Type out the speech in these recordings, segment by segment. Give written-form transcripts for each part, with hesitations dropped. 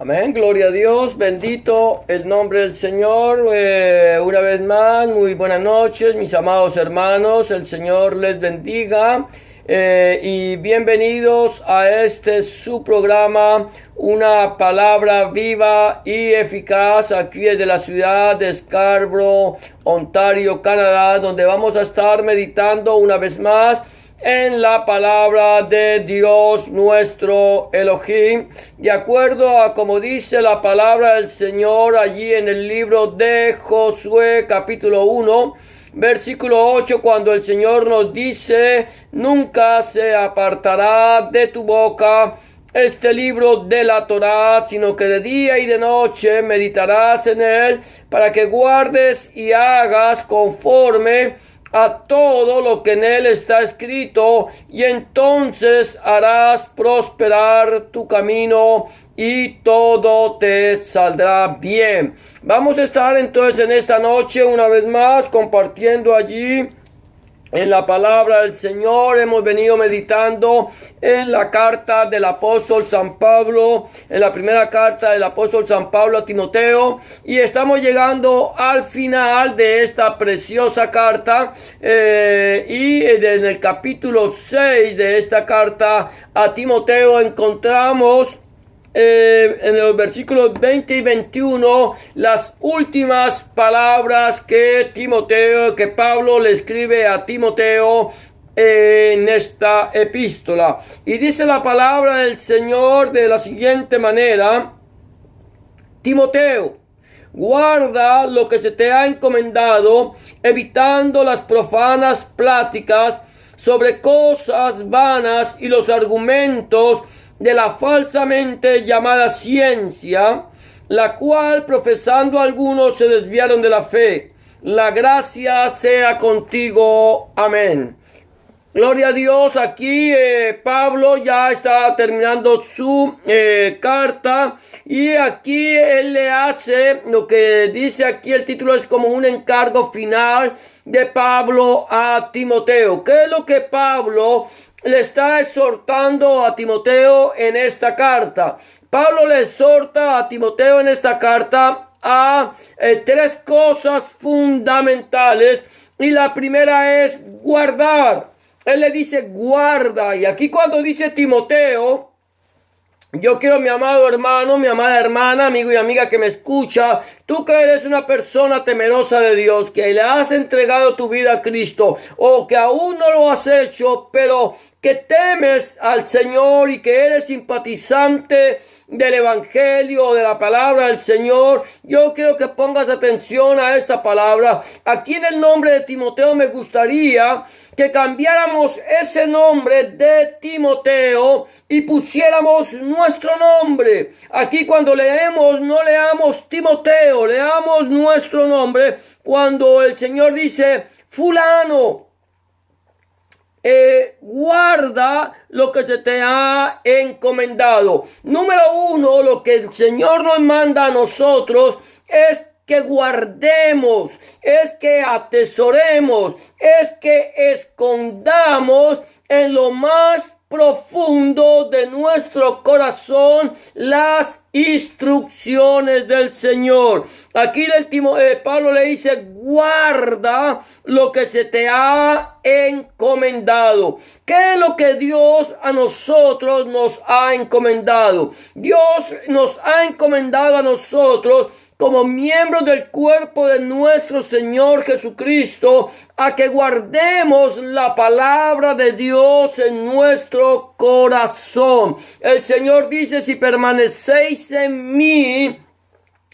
Amén, gloria a Dios, bendito el nombre del Señor. Una vez más, muy buenas noches, mis amados hermanos, el Señor les bendiga y bienvenidos a este su programa, una palabra viva y eficaz, aquí desde la ciudad de Scarborough, Ontario, Canadá, donde vamos a estar meditando una vez más en la palabra de Dios nuestro Elohim, de acuerdo a como dice la palabra del Señor allí en el libro de Josué capítulo 1 versículo 8, cuando el Señor nos dice: nunca se apartará de tu boca este libro de la Torá, sino que de día y de noche meditarás en él, para que guardes y hagas conforme a todo lo que en él está escrito, y entonces harás prosperar tu camino y todo te saldrá bien. Vamos a estar entonces en esta noche una vez más compartiendo allí en la palabra del Señor. Hemos venido meditando en la carta del apóstol San Pablo, en la primera carta del apóstol San Pablo a Timoteo, y estamos llegando al final de esta preciosa carta, y en el capítulo 6 de esta carta a Timoteo encontramos en los versículos 20 y 21 las últimas palabras que Pablo le escribe a Timoteo en esta epístola. Y dice la palabra del Señor de la siguiente manera: Timoteo, guarda lo que se te ha encomendado, evitando las profanas pláticas sobre cosas vanas y los argumentos de la falsamente llamada ciencia, la cual profesando algunos se desviaron de la fe. La gracia sea contigo. Amén. Gloria a Dios. Aquí Pablo ya está terminando su carta, y aquí él le hace lo que dice aquí, el título es como un encargo final de Pablo a Timoteo. ¿Qué es lo que Pablo le está exhortando a Timoteo en esta carta? Pablo le exhorta a Timoteo en esta carta a tres cosas fundamentales, y la primera es guardar. Él le dice guarda, y aquí cuando dice Timoteo, yo quiero, mi amado hermano, mi amada hermana, amigo y amiga que me escucha, tú que eres una persona temerosa de Dios, que le has entregado tu vida a Cristo, o que aún no lo has hecho, pero que temes al Señor y que eres simpatizante del Evangelio, de la palabra del Señor, yo quiero que pongas atención a esta palabra. Aquí en el nombre de Timoteo me gustaría que cambiáramos ese nombre de Timoteo y pusiéramos nuestro nombre. Aquí cuando leemos, no leamos Timoteo, leamos nuestro nombre. Cuando el Señor dice fulano, guarda lo que se te ha encomendado. Número uno, lo que el Señor nos manda a nosotros es que guardemos, es que atesoremos, es que escondamos en lo más profundo de nuestro corazón las instrucciones del Señor. Aquí Pablo le dice guarda lo que se te ha encomendado. ¿Qué es lo que Dios a nosotros nos ha encomendado? Dios nos ha encomendado a nosotros como miembros del cuerpo de nuestro Señor Jesucristo, a que guardemos la palabra de Dios en nuestro corazón. El Señor dice: si permanecéis en mí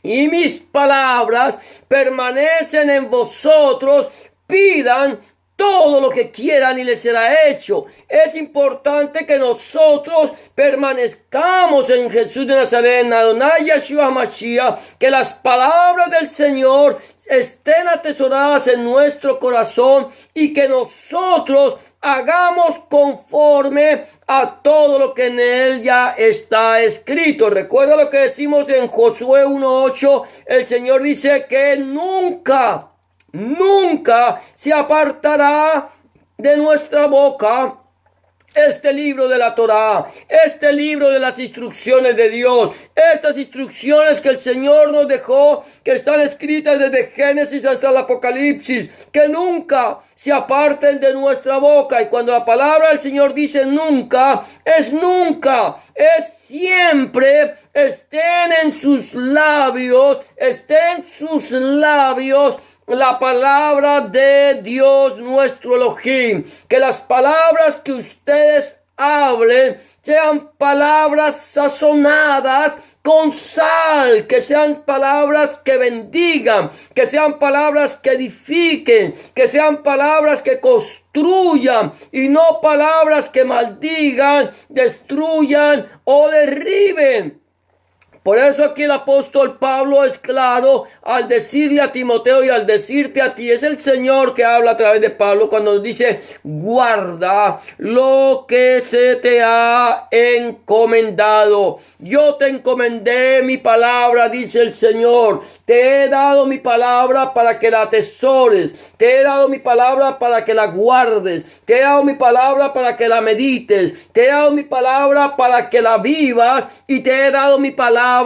y mis palabras permanecen en vosotros, pidan todo lo que quieran y les será hecho. Es importante que nosotros permanezcamos en Jesús de Nazaret, en Adonai Yeshua Mashiach, que las palabras del Señor estén atesoradas en nuestro corazón y que nosotros hagamos conforme a todo lo que en él ya está escrito. Recuerda lo que decimos en Josué 1:8. El Señor dice que nunca se apartará de nuestra boca este libro de la Torá, este libro de las instrucciones de Dios, estas instrucciones que el Señor nos dejó, que están escritas desde Génesis hasta el Apocalipsis, que nunca se aparten de nuestra boca. Y cuando la palabra del Señor dice nunca, es siempre, estén en sus labios la palabra de Dios nuestro Elohim. Que las palabras que ustedes hablen sean palabras sazonadas con sal, que sean palabras que bendigan, que sean palabras que edifiquen, que sean palabras que construyan y no palabras que maldigan, destruyan o derriben. Por eso aquí el apóstol Pablo es claro al decirle a Timoteo y al decirte a ti. Es el Señor que habla a través de Pablo cuando nos dice: guarda lo que se te ha encomendado. Yo te encomendé mi palabra, dice el Señor. Te he dado mi palabra para que la atesores. Te he dado mi palabra para que la guardes. Te he dado mi palabra para que la medites. Te he dado mi palabra para que la vivas. Y te he dado mi palabra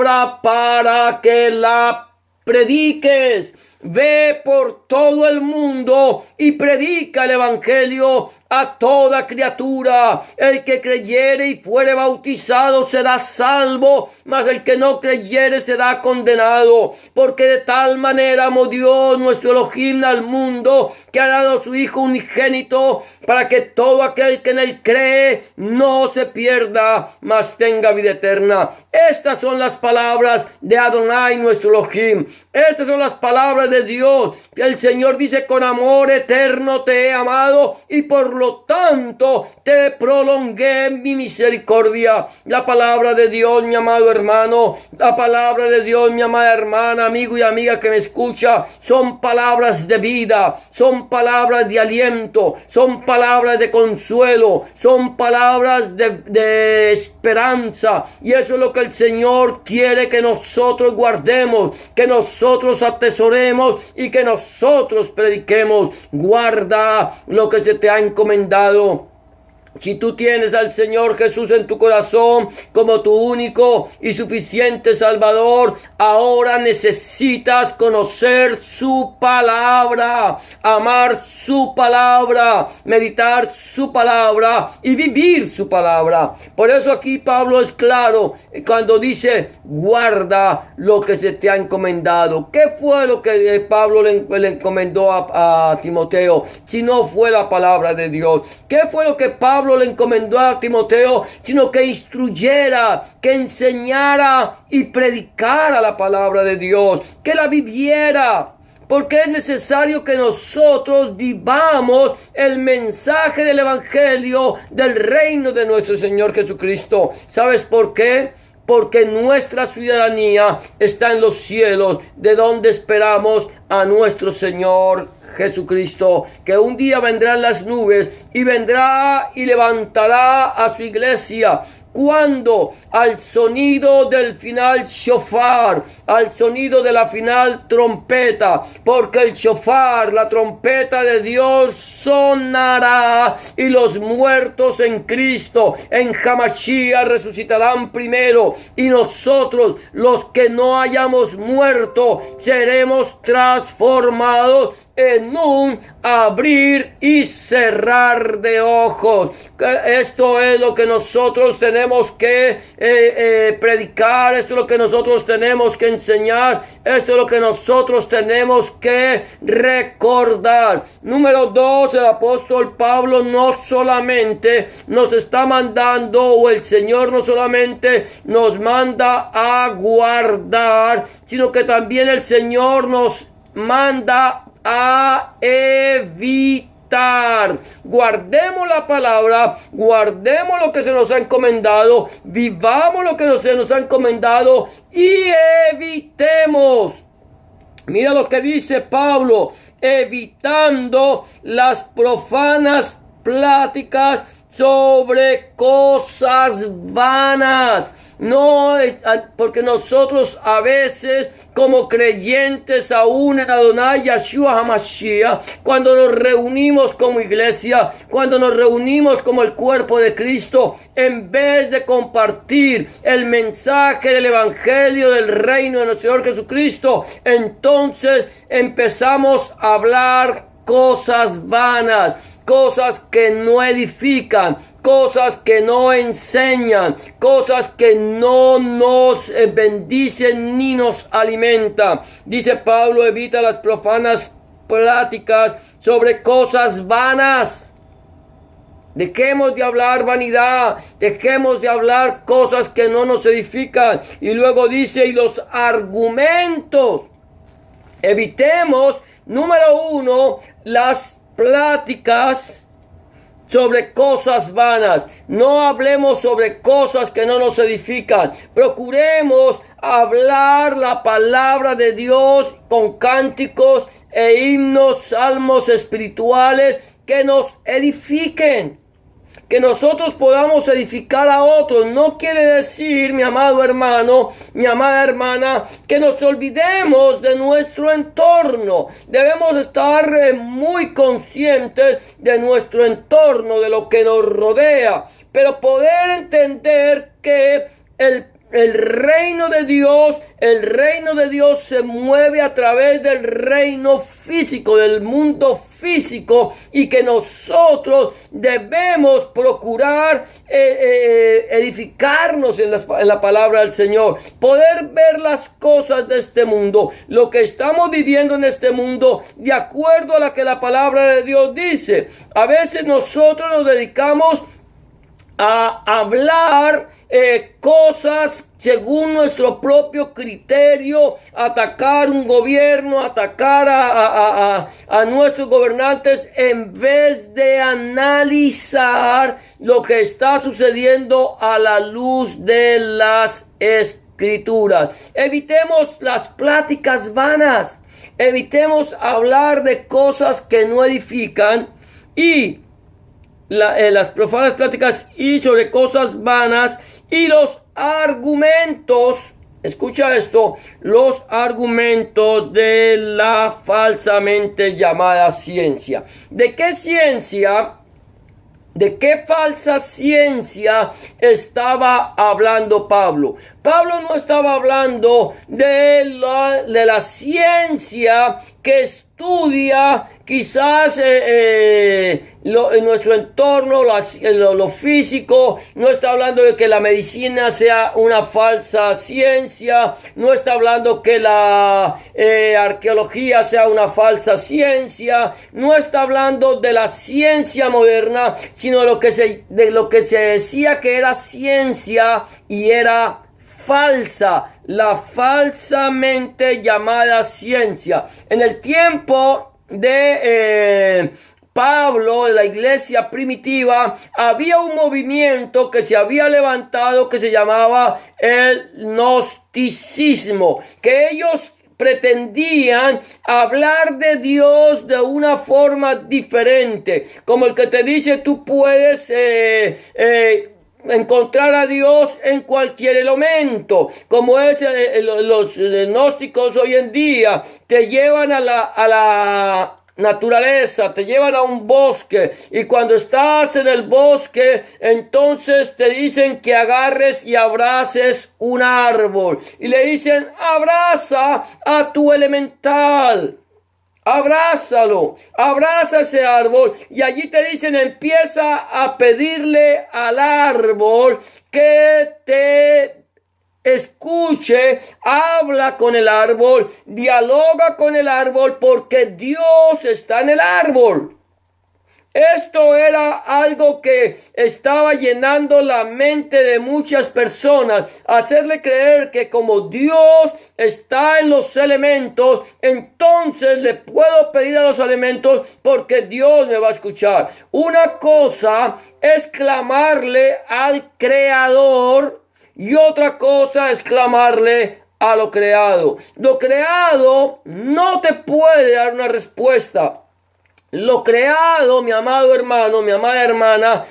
para que la prediques. Ve por todo el mundo y predica el evangelio a toda criatura. El que creyere y fuere bautizado será salvo, mas el que no creyere será condenado. Porque de tal manera amó Dios nuestro Elohim al mundo, que ha dado a su Hijo unigénito, para que todo aquel que en él cree no se pierda, mas tenga vida eterna. Estas son las palabras de Adonai nuestro Elohim. Estas son las palabras de Dios. El Señor dice: con amor eterno te he amado y por lo tanto te prolongué mi misericordia. La palabra de Dios, mi amado hermano, la palabra de Dios, mi amada hermana, amigo y amiga que me escucha, son palabras de vida, son palabras de aliento, son palabras de consuelo, son palabras de esperanza. Y eso es lo que el Señor quiere que nosotros guardemos, que nosotros atesoremos y que nosotros prediquemos. Guarda lo que se te ha encomendado. Si tú tienes al Señor Jesús en tu corazón como tu único y suficiente Salvador, ahora necesitas conocer su palabra, amar su palabra, meditar su palabra y vivir su palabra. Por eso aquí Pablo es claro cuando dice: guarda lo que se te ha encomendado. ¿Qué fue lo que Pablo le encomendó a Timoteo si no fue la palabra de Dios? ¿Qué fue lo que Pablo le encomendó a Timoteo, sino que instruyera, que enseñara y predicara la palabra de Dios, que la viviera? Porque es necesario que nosotros vivamos el mensaje del evangelio del reino de nuestro Señor Jesucristo. ¿Sabes por qué? Porque nuestra ciudadanía está en los cielos, de donde esperamos a nuestro Señor Jesucristo, que un día vendrá en las nubes y vendrá y levantará a su iglesia. Cuando al sonido del final shofar, al sonido de la final trompeta, porque el shofar, la trompeta de Dios, sonará y los muertos en Cristo, en Hamashiach, resucitarán primero, y nosotros, los que no hayamos muerto, seremos transformados en un abrir y cerrar de ojos. Esto es lo que nosotros tenemos que predicar, esto es lo que nosotros tenemos que enseñar, esto es lo que nosotros tenemos que recordar. Número 2, el apóstol Pablo no solamente nos está mandando, o el Señor no solamente nos manda a guardar, sino que también el Señor nos manda a evitar. Guardemos la palabra, guardemos lo que se nos ha encomendado, vivamos lo que se nos ha encomendado y evitemos. Mira lo que dice Pablo: evitando las profanas pláticas sobre cosas vanas. No, porque nosotros a veces como creyentes aún en Adonai Yeshua HaMashiach, cuando nos reunimos como iglesia, cuando nos reunimos como el cuerpo de Cristo, en vez de compartir el mensaje del evangelio del reino de nuestro Señor Jesucristo, entonces empezamos a hablar cosas vanas, cosas que no edifican, cosas que no enseñan, cosas que no nos bendicen ni nos alimentan. Dice Pablo, evita las profanas pláticas sobre cosas vanas. Dejemos de hablar vanidad, dejemos de hablar cosas que no nos edifican. Y luego dice, y los argumentos. Evitemos, número 1, las pláticas sobre cosas vanas. No hablemos sobre cosas que no nos edifican. Procuremos hablar la palabra de Dios con cánticos e himnos, salmos espirituales que nos edifiquen. Que nosotros podamos edificar a otros. No quiere decir, mi amado hermano, mi amada hermana, que nos olvidemos de nuestro entorno. Debemos estar muy conscientes de nuestro entorno, de lo que nos rodea. Pero poder entender que el reino de Dios se mueve a través del reino físico, del mundo físico, y que nosotros debemos procurar edificarnos en la palabra del Señor, poder ver las cosas de este mundo, lo que estamos viviendo en este mundo, de acuerdo a lo que la palabra de Dios dice. A veces nosotros nos dedicamos a hablar cosas según nuestro propio criterio, atacar un gobierno, atacar a nuestros gobernantes, en vez de analizar lo que está sucediendo a la luz de las Escrituras. Evitemos las pláticas vanas, evitemos hablar de cosas que no edifican y las profanas pláticas y sobre cosas vanas y los argumentos. Escucha esto, los argumentos de la falsamente llamada ciencia. ¿De qué ciencia? ¿De qué falsa ciencia estaba hablando Pablo? Pablo no estaba hablando de la ciencia que estudia quizás en nuestro entorno, lo físico. No está hablando de que la medicina sea una falsa ciencia. No está hablando que la arqueología sea una falsa ciencia. No está hablando de la ciencia moderna, sino de lo que se decía que era ciencia y era falsa, la falsamente llamada ciencia. En el tiempo de Pablo, de la iglesia primitiva, había un movimiento que se había levantado que se llamaba el gnosticismo, que ellos pretendían hablar de Dios de una forma diferente, como el que te dice tú puedes encontrar a Dios en cualquier elemento, como es los gnósticos hoy en día. Te llevan a la naturaleza, te llevan a un bosque, y cuando estás en el bosque, entonces te dicen que agarres y abraces un árbol, y le dicen abraza a tu elemental. Abrázalo, abraza ese árbol, y allí te dicen empieza a pedirle al árbol que te escuche, habla con el árbol, dialoga con el árbol, porque Dios está en el árbol. Esto era algo que estaba llenando la mente de muchas personas, hacerle creer que como Dios está en los elementos, entonces le puedo pedir a los elementos porque Dios me va a escuchar. Una cosa es clamarle al Creador y otra cosa es clamarle a lo creado. Lo creado no te puede dar una respuesta. Lo creado, mi amado hermano, mi amada hermana,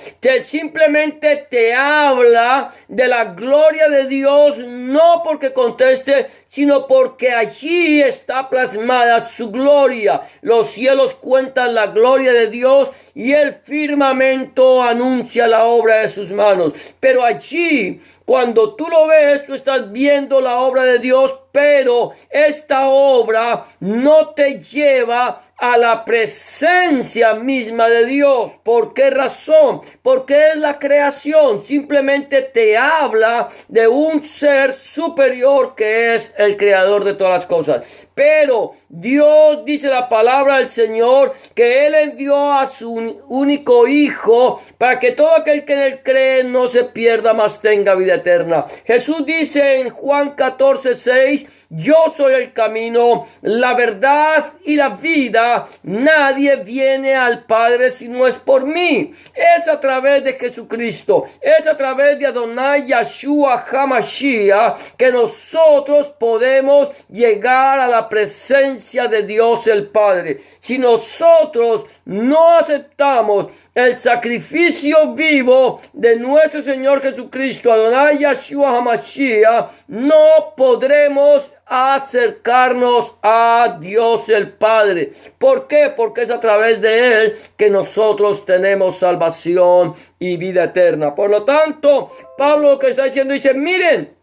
simplemente te habla de la gloria de Dios, no porque conteste, sino porque allí está plasmada su gloria. Los cielos cuentan la gloria de Dios y el firmamento anuncia la obra de sus manos. Pero allí, cuando tú lo ves, tú estás viendo la obra de Dios, pero esta obra no te lleva a la presencia misma de Dios. ¿Por qué razón? Porque es la creación. Simplemente te habla de un ser superior que es el creador de todas las cosas. Pero Dios, dice la palabra del Señor, que Él envió a su único Hijo para que todo aquel que en Él cree no se pierda, mas tenga vida eterna. Jesús dice en Juan 14:6, yo soy el camino, la verdad y la vida. Nadie viene al Padre si no es por mí. Es a través de Jesucristo, es a través de Adonai Yahshua HaMashiach que nosotros podemos llegar a la presencia de Dios el Padre. Si nosotros no aceptamos el sacrificio vivo de nuestro Señor Jesucristo, Adonai Yahshua HaMashiach, no podremos acercarnos a Dios el Padre. ¿Por qué? Porque es a través de Él que nosotros tenemos salvación y vida eterna. Por lo tanto, Pablo lo que está diciendo dice, miren,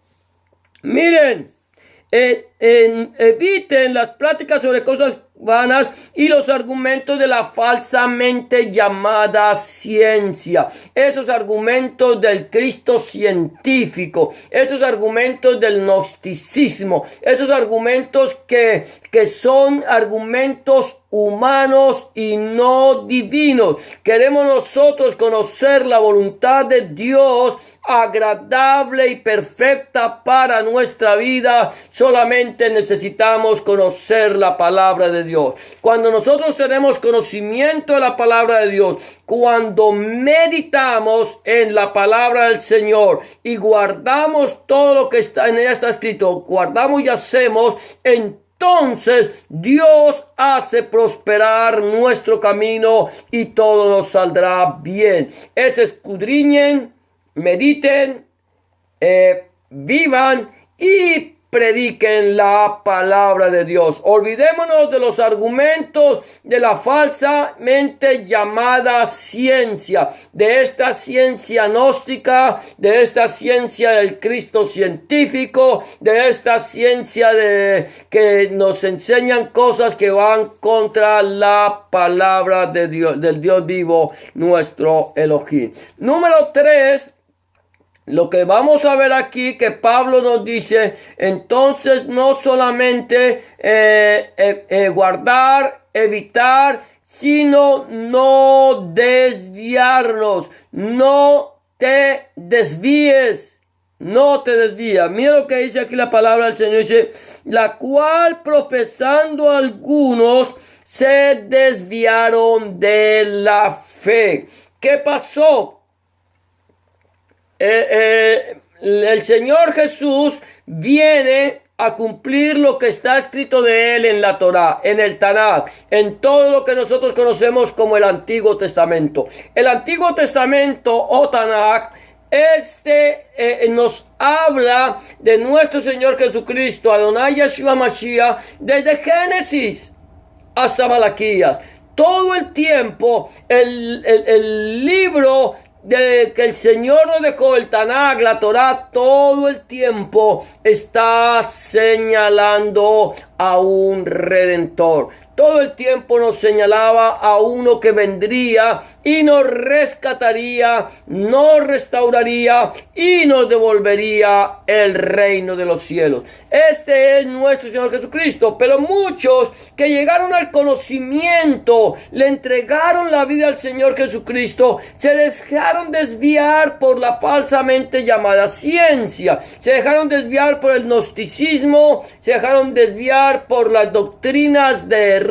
eviten las pláticas sobre cosas vanas y los argumentos de la falsamente llamada ciencia, esos argumentos del Cristo científico, esos argumentos del gnosticismo, esos argumentos que son argumentos humanos y no divinos. Queremos nosotros conocer la voluntad de Dios agradable y perfecta para nuestra vida. Solamente necesitamos conocer la palabra de Dios. Cuando nosotros tenemos conocimiento de la palabra de Dios, cuando meditamos en la palabra del Señor y guardamos todo lo que está en ella está escrito, guardamos y hacemos, entonces Dios hace prosperar nuestro camino y todo nos saldrá bien. Escudriñen, mediten, vivan y prediquen la palabra de Dios. Olvidémonos de los argumentos de la falsamente llamada ciencia, de esta ciencia gnóstica, de esta ciencia del Cristo científico, de esta ciencia de que nos enseñan cosas que van contra la palabra de Dios, del Dios vivo, nuestro Elohim. Número 3. Lo que vamos a ver aquí que Pablo nos dice, entonces no solamente guardar, evitar, sino no desviarnos. No te desvíes. No te desvías. Mira lo que dice aquí la palabra del Señor. Dice, la cual profesando algunos se desviaron de la fe. ¿Qué pasó? El Señor Jesús viene a cumplir lo que está escrito de Él en la Torá, en el Tanakh, en todo lo que nosotros conocemos como el Antiguo Testamento. El Antiguo Testamento o Tanakh, nos habla de nuestro Señor Jesucristo, Adonai Yahshua Mashiach, desde Génesis hasta Malaquías. Todo el tiempo, el libro de que el Señor nos dejó, el Tanakh, la Torá, todo el tiempo está señalando a un Redentor. Todo el tiempo nos señalaba a uno que vendría y nos rescataría, nos restauraría y nos devolvería el reino de los cielos. Este es nuestro Señor Jesucristo. Pero muchos que llegaron al conocimiento, le entregaron la vida al Señor Jesucristo, se dejaron desviar por la falsamente llamada ciencia, se dejaron desviar por el gnosticismo, se dejaron desviar por las doctrinas de error,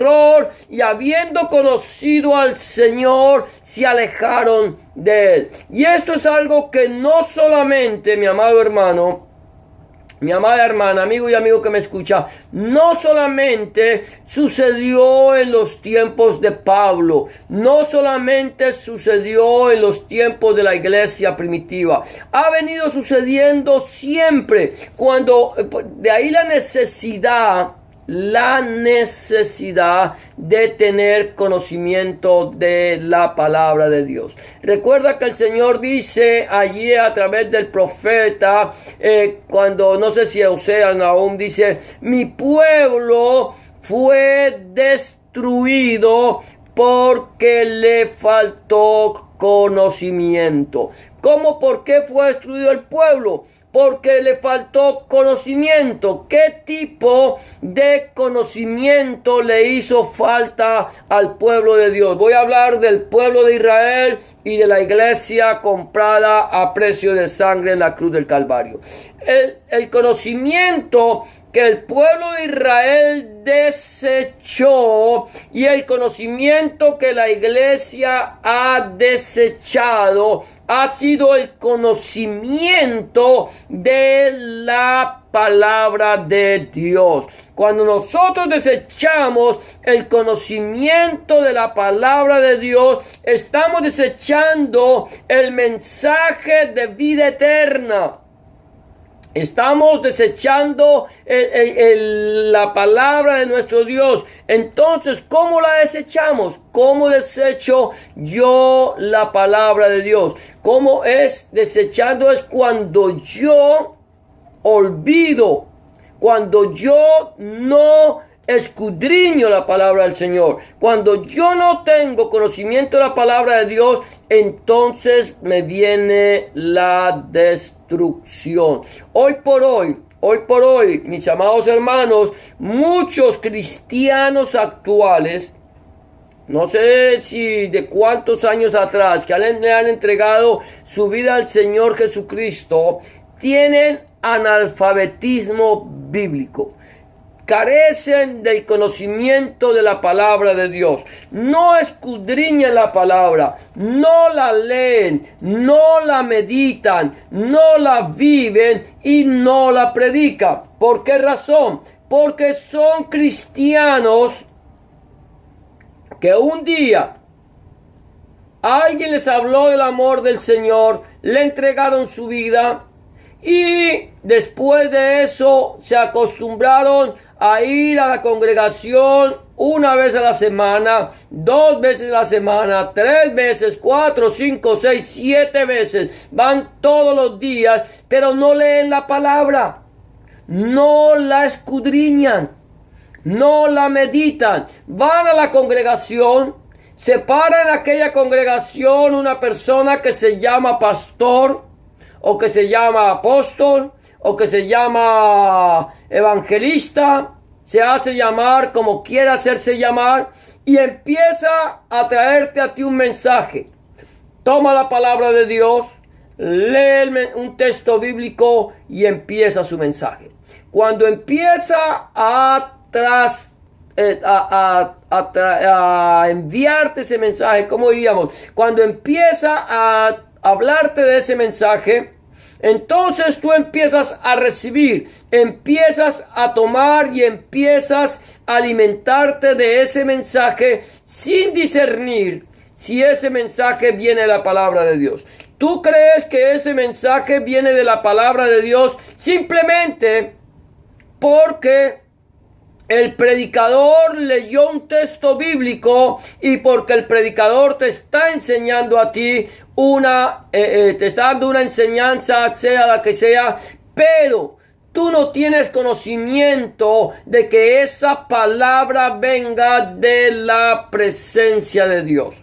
y habiendo conocido al Señor se alejaron de Él. Y esto es algo que no solamente, mi amado hermano, Mi amada hermana, amigo y amigo que me escucha, no solamente sucedió en los tiempos de Pablo, no solamente sucedió en los tiempos de la iglesia primitiva, ha venido sucediendo siempre, cuando de ahí la necesidad de tener conocimiento de la palabra de Dios. Recuerda que el Señor dice allí a través del profeta, cuando no sé si Oseas aún dice, mi pueblo fue destruido porque le faltó conocimiento. ¿Cómo? ¿Por qué fue destruido el pueblo? Porque le faltó conocimiento. ¿Qué tipo de conocimiento le hizo falta al pueblo de Dios? Voy a hablar del pueblo de Israel y de la iglesia comprada a precio de sangre en la cruz del Calvario. El conocimiento que el pueblo de Israel desechó y el conocimiento que la iglesia ha desechado ha sido el conocimiento de la palabra de Dios. Cuando nosotros desechamos el conocimiento de la palabra de Dios, estamos desechando el mensaje de vida eterna. Estamos desechando la palabra de nuestro Dios. Entonces, ¿cómo la desechamos? ¿Cómo desecho yo la palabra de Dios? ¿Cómo es desechando? Es cuando yo olvido, cuando yo no escudriño la palabra del Señor. Cuando yo no tengo conocimiento de la palabra de Dios, entonces me viene la destrucción. Hoy por hoy, mis amados hermanos, muchos cristianos actuales, no sé si de cuántos años atrás, que le han entregado su vida al Señor Jesucristo, tienen analfabetismo bíblico. Carecen del conocimiento de la palabra de Dios. No escudriñan la palabra, no la leen, no la meditan, no la viven y no la predican. ¿Por qué razón? Porque son cristianos que un día alguien les habló del amor del Señor, le entregaron su vida y después de eso se acostumbraron a ir a la congregación una vez a la semana, 2 veces a la semana, 3 veces, 4, 5, 6, 7 veces. Van todos los días, pero no leen la palabra, no la escudriñan, no la meditan. Van a la congregación, se para en aquella congregación una persona que se llama pastor, o que se llama apóstol, o que se llama evangelista, se hace llamar como quiera hacerse llamar, y empieza a traerte a ti un mensaje. Toma la palabra de Dios, lee un texto bíblico y empieza su mensaje. Cuando empieza a enviarte ese mensaje, ¿cómo diríamos? Cuando empieza a hablarte de ese mensaje, entonces tú empiezas a recibir, empiezas a tomar y empiezas a alimentarte de ese mensaje sin discernir si ese mensaje viene de la palabra de Dios. Tú crees que ese mensaje viene de la palabra de Dios simplemente porque el predicador leyó un texto bíblico y porque el predicador te está enseñando a ti te está dando una enseñanza, sea la que sea, pero tú no tienes conocimiento de que esa palabra venga de la presencia de Dios.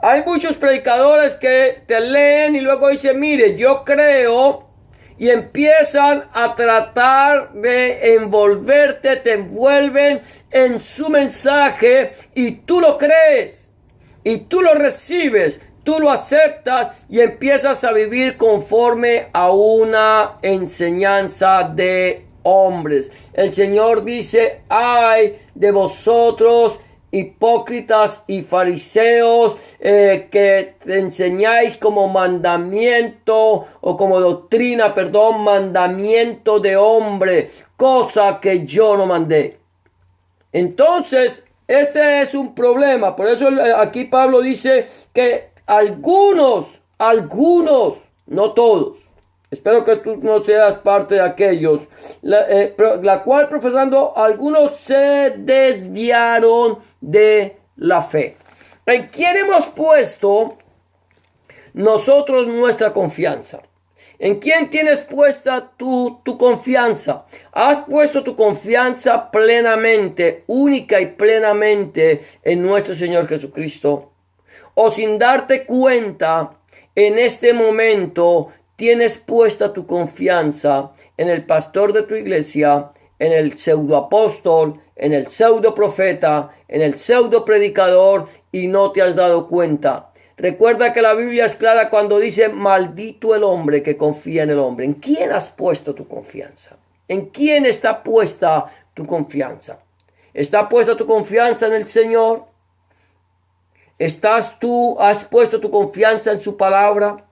Hay muchos predicadores que te leen y luego dicen, mire, yo creo, y empiezan a tratar de envolverte, te envuelven en su mensaje y tú lo crees y tú lo recibes, tú lo aceptas y empiezas a vivir conforme a una enseñanza de hombres. El Señor dice, ay de vosotros hipócritas y fariseos, que te enseñáis como mandamiento o como doctrina, mandamiento de hombre, cosa que yo no mandé. Entonces, este es un problema. Por eso aquí Pablo dice que algunos, no todos. Espero que tú no seas parte de aquellos, la cual profesando algunos se desviaron de la fe. ¿En quién hemos puesto nosotros nuestra confianza? ¿En quién tienes puesta tu confianza? ¿Has puesto tu confianza plenamente, única y plenamente en nuestro Señor Jesucristo? ¿O sin darte cuenta, en este momento tienes puesta tu confianza en el pastor de tu iglesia, en el pseudoapóstol, en el pseudoprofeta, en el pseudopredicador y no te has dado cuenta? Recuerda que la Biblia es clara cuando dice: maldito el hombre que confía en el hombre. ¿En quién has puesto tu confianza? ¿En quién está puesta tu confianza? ¿Está puesta tu confianza en el Señor? ¿Has puesto tu confianza en su palabra?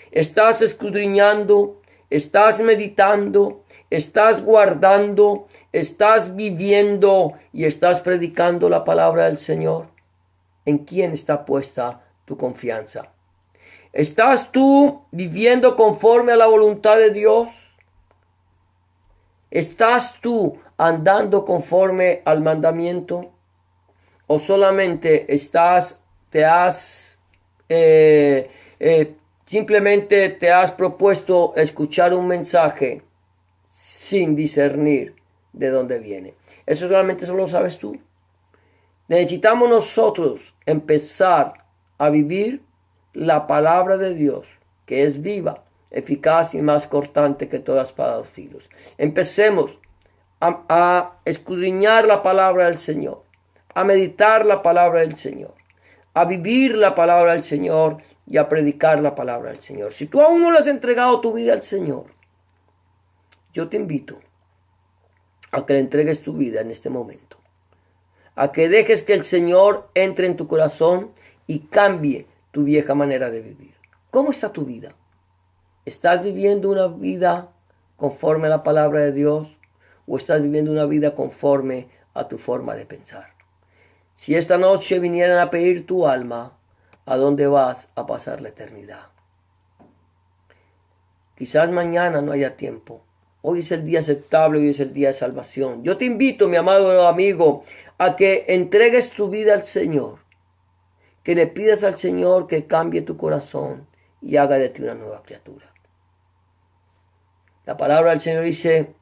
¿Estás escudriñando? ¿Estás meditando? ¿Estás guardando? ¿Estás viviendo y estás predicando la palabra del Señor? ¿En quién está puesta tu confianza? ¿Estás tú viviendo conforme a la voluntad de Dios? ¿Estás tú andando conforme al mandamiento? ¿O solamente simplemente te has propuesto escuchar un mensaje sin discernir de dónde viene? Eso realmente solo lo sabes tú. Necesitamos nosotros empezar a vivir la palabra de Dios, que es viva, eficaz y más cortante que toda espada de dos filos. Empecemos a escudriñar la palabra del Señor, a meditar la palabra del Señor, a vivir la palabra del Señor y a predicar la palabra del Señor. Si tú aún no le has entregado tu vida al Señor, yo te invito a que le entregues tu vida en este momento, a que dejes que el Señor entre en tu corazón y cambie tu vieja manera de vivir. ¿Cómo está tu vida? ¿Estás viviendo una vida conforme a la palabra de Dios o estás viviendo una vida conforme a tu forma de pensar? Si esta noche vinieran a pedir tu alma, ¿a dónde vas a pasar la eternidad? Quizás mañana no haya tiempo. Hoy es el día aceptable, hoy es el día de salvación. Yo te invito, mi amado amigo, a que entregues tu vida al Señor, que le pidas al Señor que cambie tu corazón y haga de ti una nueva criatura. La palabra del Señor dice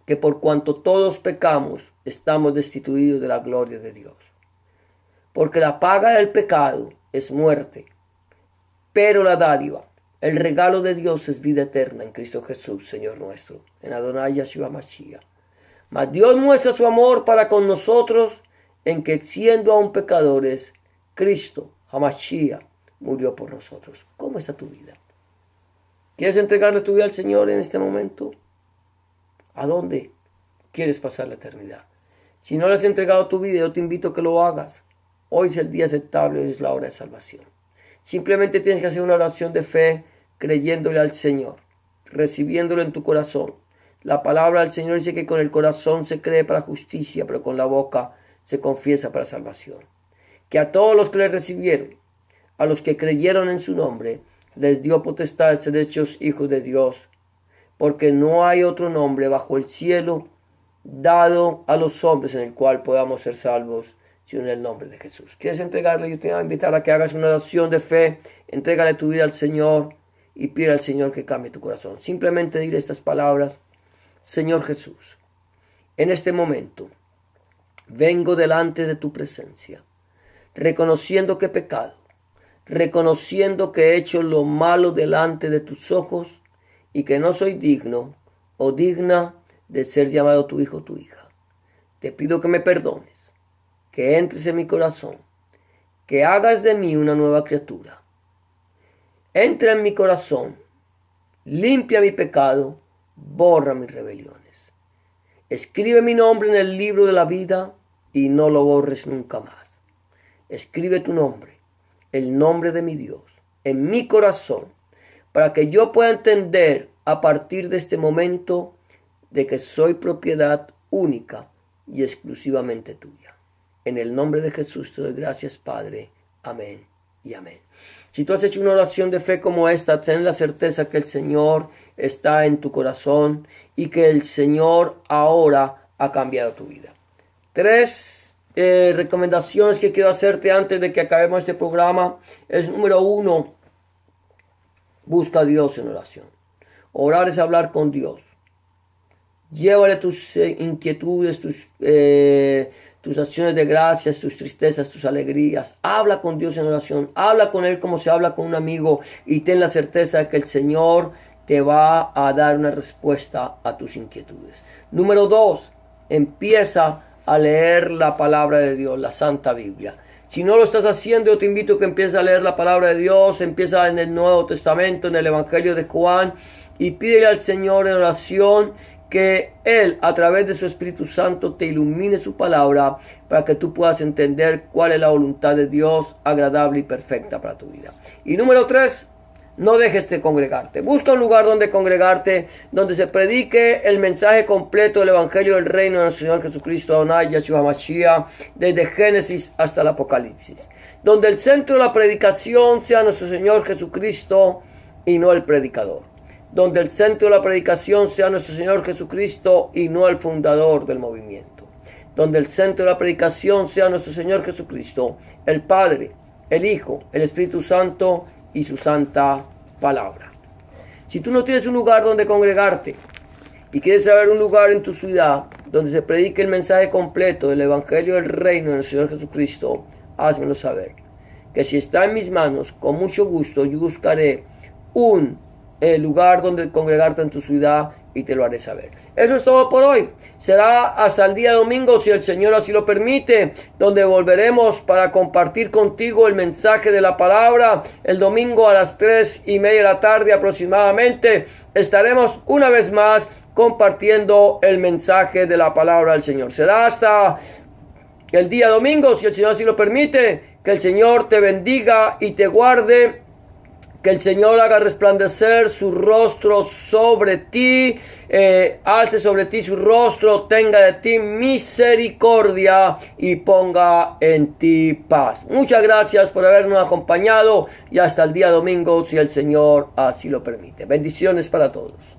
que por cuanto todos pecamos, estamos destituidos de la gloria de Dios. Porque la paga del pecado es muerte, pero la dádiva, el regalo de Dios es vida eterna en Cristo Jesús, Señor nuestro, en Adonai Yeshua Mashiach. Mas Dios muestra su amor para con nosotros en que, siendo aún pecadores, Cristo, Hamashiach, murió por nosotros. ¿Cómo está tu vida? ¿Quieres entregarle tu vida al Señor en este momento? ¿A dónde quieres pasar la eternidad? Si no le has entregado tu vida, yo te invito a que lo hagas. Hoy es el día aceptable, hoy es la hora de salvación. Simplemente tienes que hacer una oración de fe, creyéndole al Señor, recibiéndolo en tu corazón. La palabra del Señor dice que con el corazón se cree para justicia, pero con la boca se confiesa para salvación. Que a todos los que le recibieron, a los que creyeron en su nombre, les dio potestad de ser hechos hijos de Dios, porque no hay otro nombre bajo el cielo dado a los hombres en el cual podamos ser salvos, sino en el nombre de Jesús. ¿Quieres entregarle? Yo te voy a invitar a que hagas una oración de fe, entrégale tu vida al Señor y pide al Señor que cambie tu corazón. Simplemente dile estas palabras: Señor Jesús, en este momento vengo delante de tu presencia, reconociendo que he pecado, reconociendo que he hecho lo malo delante de tus ojos y que no soy digno o digna de ser llamado tu hijo o tu hija. Te pido que me perdones, que entres en mi corazón, que hagas de mí una nueva criatura. Entra en mi corazón, limpia mi pecado, borra mis rebeliones. Escribe mi nombre en el libro de la vida y no lo borres nunca más. escribe tu nombre, el nombre de mi Dios, en mi corazón, para que yo pueda entender a partir de este momento de que soy propiedad única y exclusivamente tuya. En el nombre de Jesús te doy gracias, Padre. Amén y amén. Si tú has hecho una oración de fe como esta, ten la certeza que el Señor está en tu corazón y que el Señor ahora ha cambiado tu vida. 3 recomendaciones que quiero hacerte antes de que acabemos este programa es: número 1, busca a Dios en oración. Orar es hablar con Dios. Llévale tus inquietudes, tus acciones de gracias, tus tristezas, tus alegrías. Habla con Dios en oración. Habla con Él como se habla con un amigo y ten la certeza de que el Señor te va a dar una respuesta a tus inquietudes. Número 2, empieza a leer la palabra de Dios, la Santa Biblia. Si no lo estás haciendo, yo te invito a que empieces a leer la palabra de Dios. Empieza en el Nuevo Testamento, en el Evangelio de Juan, y pídele al Señor en oración que Él, a través de su Espíritu Santo, te ilumine su palabra para que tú puedas entender cuál es la voluntad de Dios, agradable y perfecta para tu vida. Y número 3, no dejes de congregarte. Busca un lugar donde congregarte, donde se predique el mensaje completo del Evangelio del Reino de nuestro Señor Jesucristo, Adonai Yeshua Mashiach, desde Génesis hasta el Apocalipsis. Donde el centro de la predicación sea nuestro Señor Jesucristo y no el predicador. Donde el centro de la predicación sea nuestro Señor Jesucristo y no el fundador del movimiento. Donde el centro de la predicación sea nuestro Señor Jesucristo, el Padre, el Hijo, el Espíritu Santo y su santa palabra. Si tú no tienes un lugar donde congregarte y quieres saber un lugar en tu ciudad donde se predique el mensaje completo del Evangelio del Reino de nuestro Señor Jesucristo, házmelo saber. Que si está en mis manos, con mucho gusto yo buscaré un lugar donde congregarte en tu ciudad y te lo haré saber. Eso es todo por hoy. Será hasta el día domingo, si el Señor así lo permite, donde volveremos para compartir contigo el mensaje de la palabra. El domingo a las 3:30 de la tarde aproximadamente estaremos una vez más compartiendo el mensaje de la palabra del Señor. Será hasta el día domingo, si el Señor así lo permite. Que el Señor te bendiga y te guarde. Que el Señor haga resplandecer su rostro sobre ti, alce sobre ti su rostro, tenga de ti misericordia y ponga en ti paz. Muchas gracias por habernos acompañado y hasta el día domingo, si el Señor así lo permite. Bendiciones para todos.